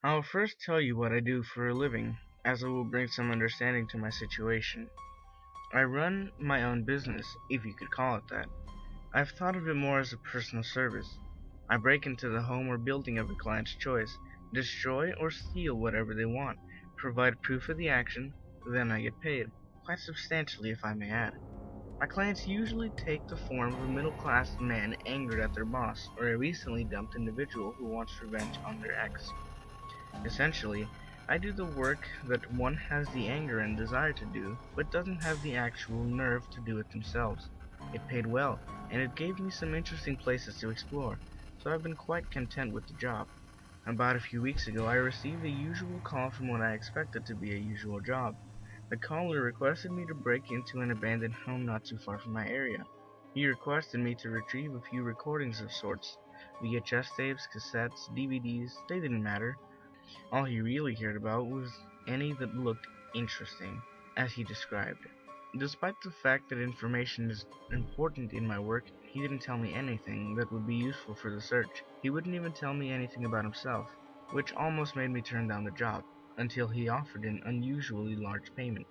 I'll first tell you what I do for a living, as it will bring some understanding to my situation. I run my own business, if you could call it that. I've thought of it more as a personal service. I break into the home or building of a client's choice, destroy or steal whatever they want, provide proof of the action, then I get paid, quite substantially if I may add. My clients usually take the form of a middle-class man angered at their boss, or a recently dumped individual who wants revenge on their ex. Essentially, I do the work that one has the anger and desire to do, but doesn't have the actual nerve to do it themselves. It paid well, and it gave me some interesting places to explore, so I've been quite content with the job. About a few weeks ago, I received the usual call from what I expected to be a usual job. The caller requested me to break into an abandoned home not too far from my area. He requested me to retrieve a few recordings of sorts. VHS tapes, cassettes, DVDs, they didn't matter. All he really cared about was any that looked interesting, as he described. Despite the fact that information is important in my work, he didn't tell me anything that would be useful for the search. He wouldn't even tell me anything about himself, which almost made me turn down the job, until he offered an unusually large payment.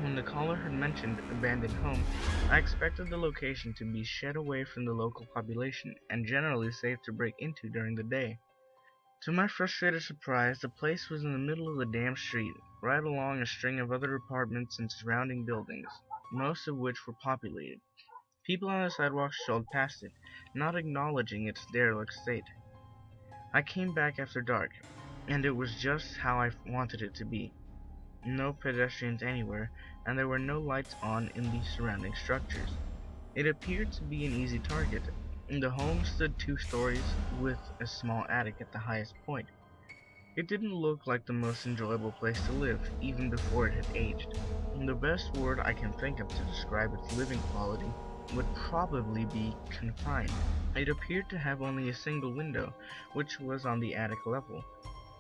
When the caller had mentioned abandoned home, I expected the location to be shed away from the local population and generally safe to break into during the day. To my frustrated surprise, the place was in the middle of the damn street, right along a string of other apartments and surrounding buildings, most of which were populated. People on the sidewalk strolled past it, not acknowledging its derelict state. I came back after dark, and it was just how I wanted it to be. No pedestrians anywhere, and there were no lights on in the surrounding structures. It appeared to be an easy target. The home stood 2 stories, with a small attic at the highest point. It didn't look like the most enjoyable place to live, even before it had aged. The best word I can think of to describe its living quality would probably be confined. It appeared to have only a single window, which was on the attic level.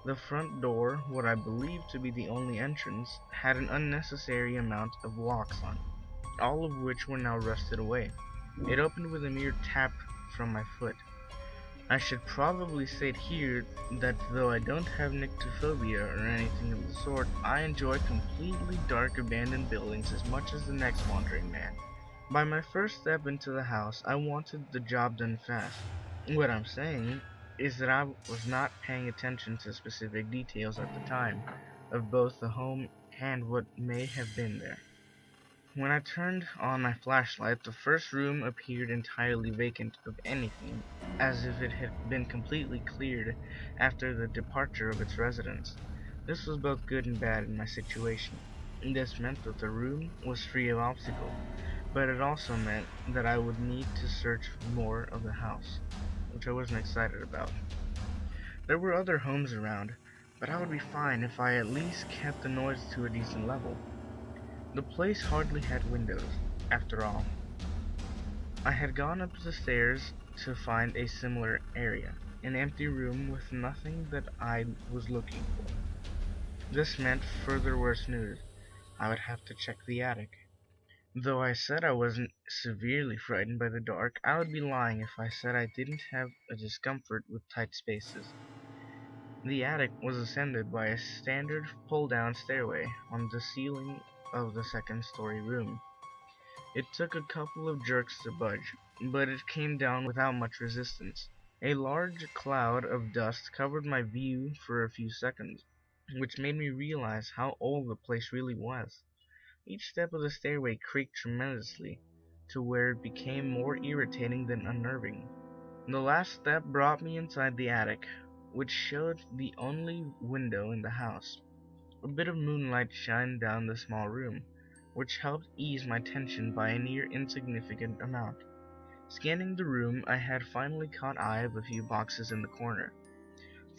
The front door, what I believed to be the only entrance, had an unnecessary amount of locks on it, all of which were now rusted away. It opened with a mere tap from my foot. I should probably state here that though I don't have nyctophobia or anything of the sort, I enjoy completely dark abandoned buildings as much as the next wandering man. By my first step into the house, I wanted the job done fast. What I'm saying is that I was not paying attention to specific details at the time of both the home and what may have been there. When I turned on my flashlight, the first room appeared entirely vacant of anything, as if it had been completely cleared after the departure of its residents. This was both good and bad in my situation. This meant that the room was free of obstacle, but it also meant that I would need to search more of the house, which I wasn't excited about. There were other homes around, but I would be fine if I at least kept the noise to a decent level. The place hardly had windows, after all. I had gone up the stairs to find a similar area, an empty room with nothing that I was looking for. This meant further worse news. I would have to check the attic. Though I said I wasn't severely frightened by the dark, I would be lying if I said I didn't have a discomfort with tight spaces. The attic was ascended by a standard pull-down stairway on the ceiling of the second-story room. It took a couple of jerks to budge, but it came down without much resistance. A large cloud of dust covered my view for a few seconds, which made me realize how old the place really was. Each step of the stairway creaked tremendously, to where it became more irritating than unnerving. The last step brought me inside the attic, which showed the only window in the house. A bit of moonlight shined down the small room, which helped ease my tension by a near insignificant amount. Scanning the room, I had finally caught eye of a few boxes in the corner.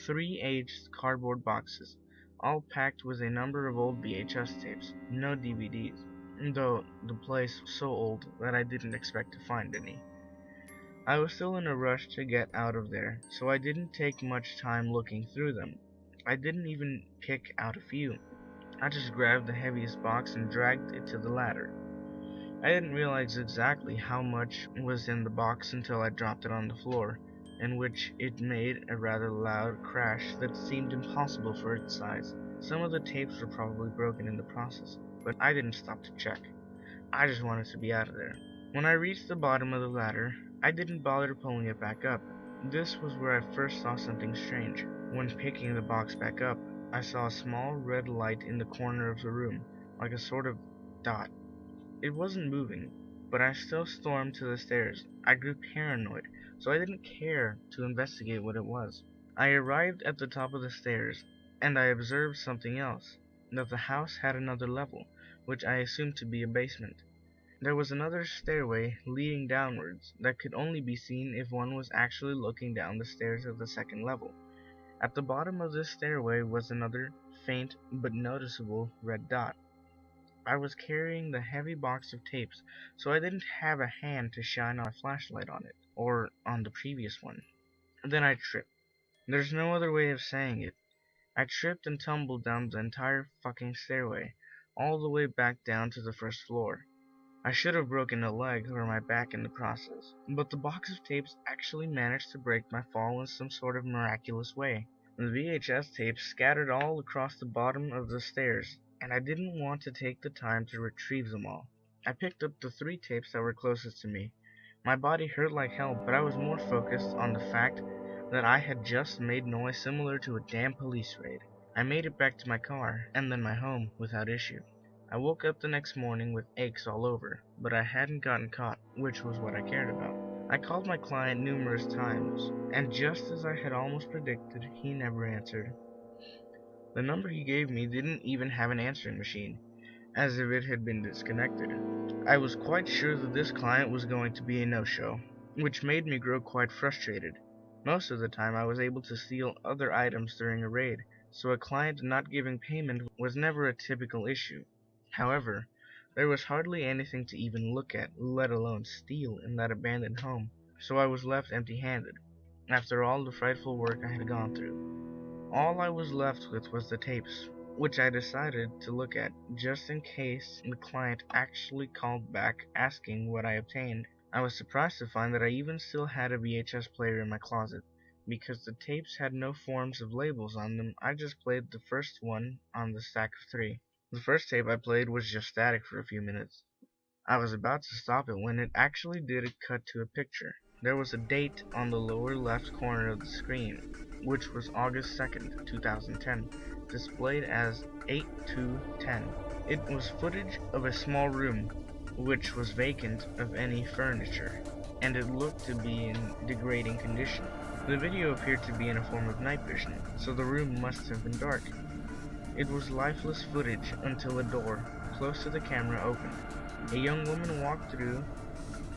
3 aged cardboard boxes, all packed with a number of old VHS tapes, no DVDs, though the place was so old that I didn't expect to find any. I was still in a rush to get out of there, so I didn't take much time looking through them. I didn't even pick out a few. I just grabbed the heaviest box and dragged it to the ladder. I didn't realize exactly how much was in the box until I dropped it on the floor. in which it made a rather loud crash that seemed impossible for its size. Some of the tapes were probably broken in the process, but I didn't stop to check. I just wanted to be out of there. When I reached the bottom of the ladder, I didn't bother pulling it back up. This was where I first saw something strange. When picking the box back up, I saw a small red light in the corner of the room, like a sort of dot. It wasn't moving, but I still stormed to the stairs. I grew paranoid, so I didn't care to investigate what it was. I arrived at the top of the stairs, and I observed something else, that the house had another level, which I assumed to be a basement. There was another stairway leading downwards that could only be seen if one was actually looking down the stairs of the second level. At the bottom of this stairway was another faint but noticeable red dot. I was carrying the heavy box of tapes, so I didn't have a hand to shine a flashlight on it, or on the previous one. Then I tripped. There's no other way of saying it. I tripped and tumbled down the entire fucking stairway, all the way back down to the first floor. I should have broken a leg or my back in the process, but the box of tapes actually managed to break my fall in some sort of miraculous way. The VHS tapes scattered all across the bottom of the stairs, and I didn't want to take the time to retrieve them all. I picked up the 3 tapes that were closest to me. My body hurt like hell, but I was more focused on the fact that I had just made noise similar to a damn police raid. I made it back to my car, and then my home, without issue. I woke up the next morning with aches all over, but I hadn't gotten caught, which was what I cared about. I called my client numerous times, and just as I had almost predicted, he never answered. The number he gave me didn't even have an answering machine, as if it had been disconnected. I was quite sure that this client was going to be a no-show, which made me grow quite frustrated. Most of the time I was able to steal other items during a raid, so a client not giving payment was never a typical issue. However, there was hardly anything to even look at, let alone steal, in that abandoned home, so I was left empty-handed, after all the frightful work I had gone through. All I was left with was the tapes, which I decided to look at, just in case the client actually called back asking what I obtained. I was surprised to find that I even still had a VHS player in my closet. Because the tapes had no forms of labels on them, I just played the first one on the stack of 3. The first tape I played was just static for a few minutes. I was about to stop it when it actually did cut to a picture. There was a date on the lower left corner of the screen, which was August 2nd, 2010, displayed as 8/2/10. It was footage of a small room, which was vacant of any furniture, and it looked to be in degrading condition. The video appeared to be in a form of night vision, so the room must have been dark. It was lifeless footage until a door, close to the camera, opened. A young woman walked through,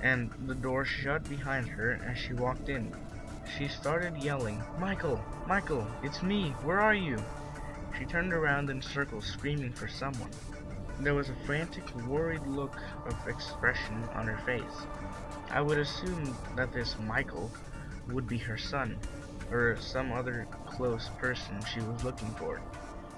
and the door shut behind her as she walked in. She started yelling, "Michael! Michael! It's me! Where are you?" She turned around in circles, screaming for someone. There was a frantic, worried look of expression on her face. I would assume that this Michael would be her son, or some other close person she was looking for.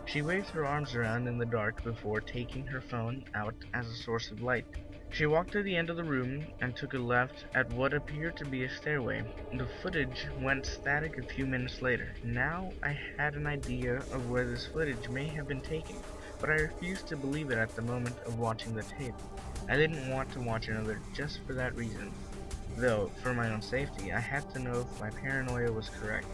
She waved her arms around in the dark before taking her phone out as a source of light. She walked to the end of the room and took a left at what appeared to be a stairway. The footage went static a few minutes later. Now I had an idea of where this footage may have been taken, but I refused to believe it at the moment of watching the tape. I didn't want to watch another just for that reason. Though, for my own safety, I had to know if my paranoia was correct.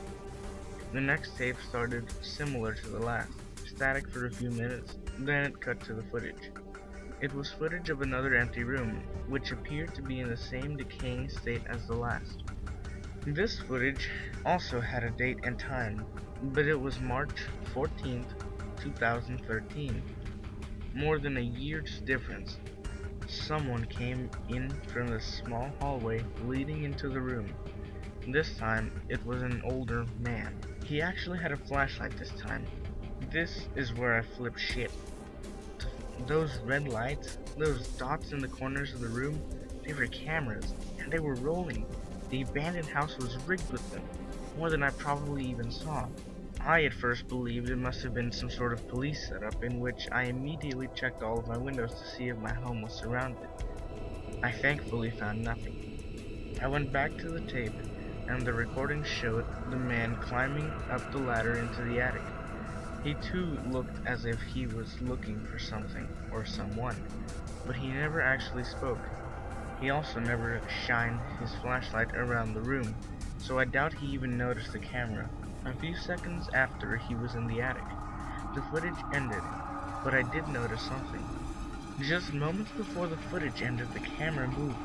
The next tape started similar to the last. Static for a few minutes, then it cut to the footage. It was footage of another empty room, which appeared to be in the same decaying state as the last. This footage also had a date and time, but it was March 14th, 2013. More than a year's difference. Someone came in from the small hallway leading into the room. This time, it was an older man. He actually had a flashlight this time. This is where I flipped shit. Those red lights, those dots in the corners of the room, they were cameras, and they were rolling. The abandoned house was rigged with them, more than I probably even saw. I at first believed it must have been some sort of police setup, in which I immediately checked all of my windows to see if my home was surrounded. I thankfully found nothing. I went back to the tape, and the recording showed the man climbing up the ladder into the attic. He too looked as if he was looking for something or someone, but he never actually spoke. He also never shined his flashlight around the room, so I doubt he even noticed the camera. A few seconds after he was in the attic, the footage ended, but I did notice something. Just moments before the footage ended, the camera moved,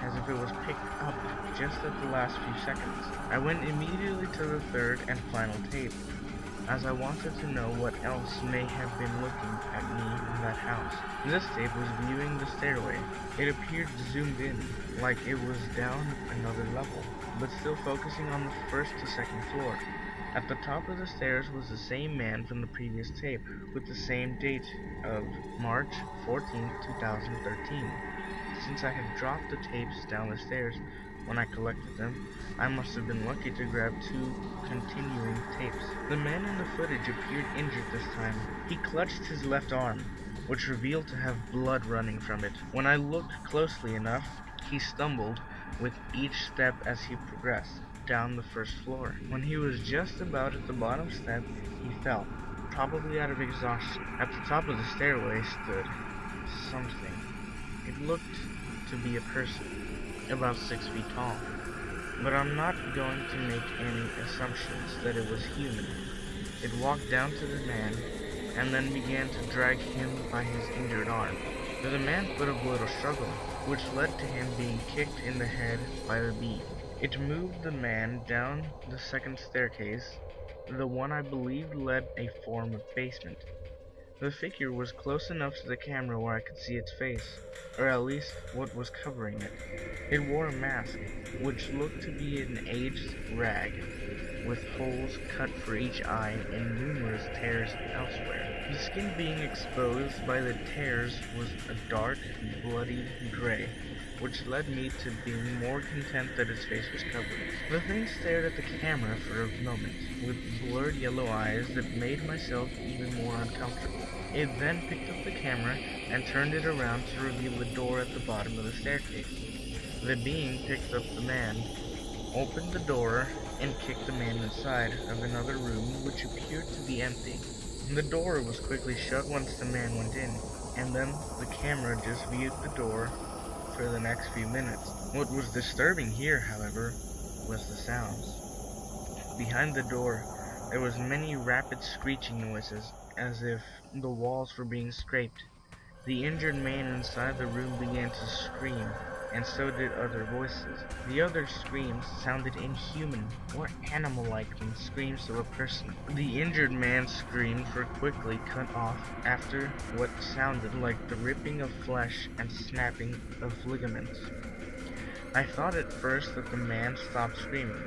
as if it was picked up just at the last few seconds. I went immediately to the third and final tape, as I wanted to know what else may have been looking at me in that house. This tape was viewing the stairway. It appeared zoomed in, like it was down another level, but still focusing on the first to second floor. At the top of the stairs was the same man from the previous tape, with the same date of March 14, 2013. Since I had dropped the tapes down the stairs when I collected them, I must have been lucky to grab two continuing tapes. The man in the footage appeared injured this time. He clutched his left arm, which revealed to have blood running from it. When I looked closely enough, he stumbled with each step as he progressed down the first floor. When he was just about at the bottom step, he fell, probably out of exhaustion. At the top of the stairway stood something. It looked to be a person, about 6 feet tall, but I'm not going to make any assumptions that it was human. It walked down to the man, and then began to drag him by his injured arm. The man put up a little struggle, which led to him being kicked in the head by the bee. It moved the man down the second staircase, the one I believed led a form of basement. The figure was close enough to the camera where I could see its face, or at least what was covering it. It wore a mask, which looked to be an aged rag, with holes cut for each eye and numerous tears elsewhere. The skin being exposed by the tears was a dark, bloody gray, which led me to being more content that its face was covered. The thing stared at the camera for a moment, with blurred yellow eyes that made myself even more uncomfortable. It then picked up the camera and turned it around to reveal the door at the bottom of the staircase. The being picked up the man, opened the door, and kicked the man inside of another room which appeared to be empty. The door was quickly shut once the man went in, and then the camera just viewed the door for the next few minutes. What was disturbing here, however, was the sounds. Behind the door, there was many rapid screeching noises, as if the walls were being scraped. The injured man inside the room began to scream, and so did other voices. The other screams sounded inhuman or animal-like than screams of a person. The injured man's screams were quickly cut off after what sounded like the ripping of flesh and snapping of ligaments. I thought at first that the man stopped screaming,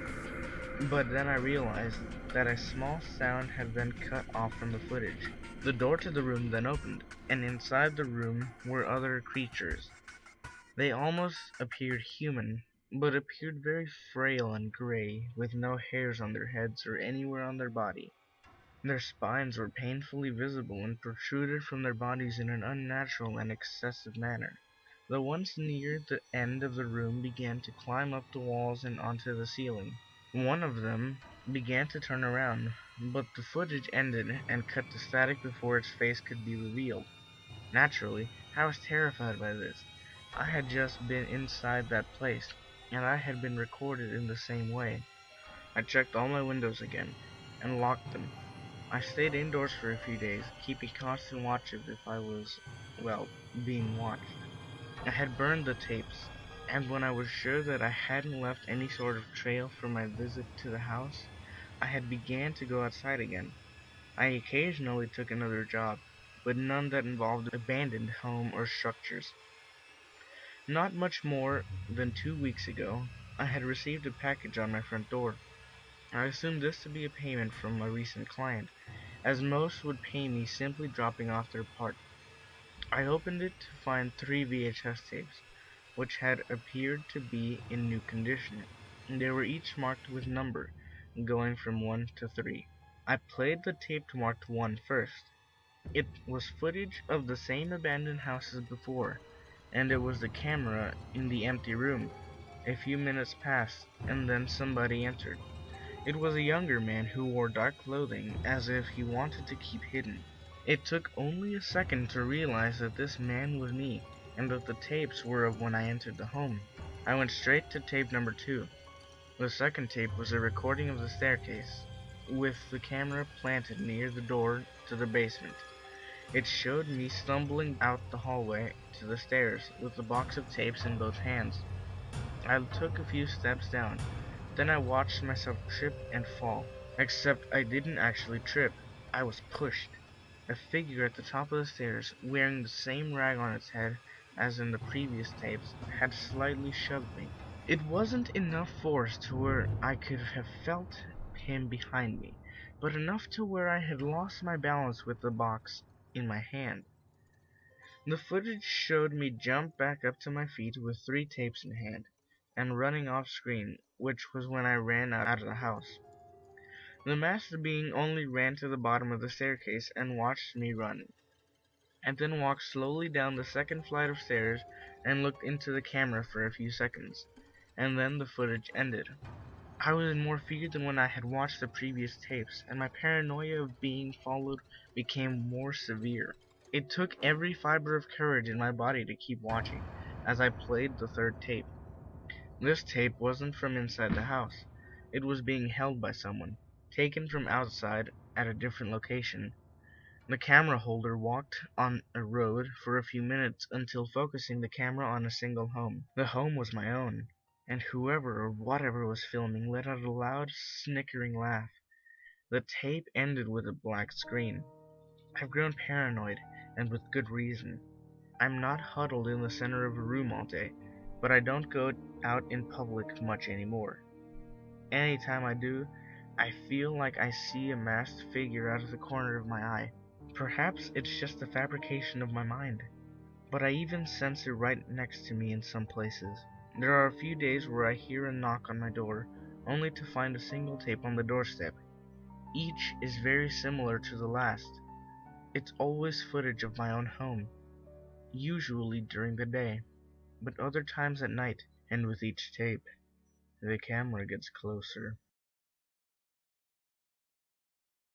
but then I realized that a small sound had been cut off from the footage. The door to the room then opened, and inside the room were other creatures. They almost appeared human, but appeared very frail and gray, with no hairs on their heads or anywhere on their body. Their spines were painfully visible and protruded from their bodies in an unnatural and excessive manner. The ones near the end of the room began to climb up the walls and onto the ceiling. One of them began to turn around, but the footage ended and cut to static before its face could be revealed. Naturally, I was terrified by this. I had just been inside that place, and I had been recorded in the same way. I checked all my windows again, and locked them. I stayed indoors for a few days, keeping constant watch of if I was, being watched. I had burned the tapes, and when I was sure that I hadn't left any sort of trail for my visit to the house, I had began to go outside again. I occasionally took another job, but none that involved abandoned home or structures. Not much more than 2 weeks ago, I had received a package on my front door. I assumed this to be a payment from a recent client, as most would pay me simply dropping off their part. I opened it to find 3 VHS tapes, which had appeared to be in new condition. They were each marked with number, going from 1 to 3. I played the tape marked 1 first. It was footage of the same abandoned house as before, and it was the camera in the empty room. A few minutes passed, and then somebody entered. It was a younger man who wore dark clothing, as if he wanted to keep hidden. It took only a second to realize that this man was me, and that the tapes were of when I entered the home. I went straight to tape number 2. The second tape was a recording of the staircase, with the camera planted near the door to the basement. It showed me stumbling out the hallway to the stairs, with the box of tapes in both hands. I took a few steps down. Then I watched myself trip and fall. Except I didn't actually trip. I was pushed. A figure at the top of the stairs, wearing the same rag on its head as in the previous tapes, had slightly shoved me. It wasn't enough force to where I could have felt him behind me, but enough to where I had lost my balance with the box in my hand. The footage showed me jump back up to my feet with 3 tapes in hand, and running off screen, which was when I ran out of the house. The masked being only ran to the bottom of the staircase and watched me run, and then walked slowly down the second flight of stairs and looked into the camera for a few seconds, and then the footage ended. I was in more fear than when I had watched the previous tapes, and my paranoia of being followed became more severe. It took every fiber of courage in my body to keep watching as I played the third tape. This tape wasn't from inside the house. It was being held by someone, taken from outside at a different location. The camera holder walked on a road for a few minutes until focusing the camera on a single home. The home was my own, and whoever or whatever was filming let out a loud, snickering laugh. The tape ended with a black screen. I've grown paranoid, and with good reason. I'm not huddled in the center of a room all day, but I don't go out in public much anymore. Anytime I do, I feel like I see a masked figure out of the corner of my eye. Perhaps it's just a fabrication of my mind, but I even sense it right next to me in some places. There are a few days where I hear a knock on my door, only to find a single tape on the doorstep. Each is very similar to the last. It's always footage of my own home, usually during the day, but other times at night, and with each tape, the camera gets closer.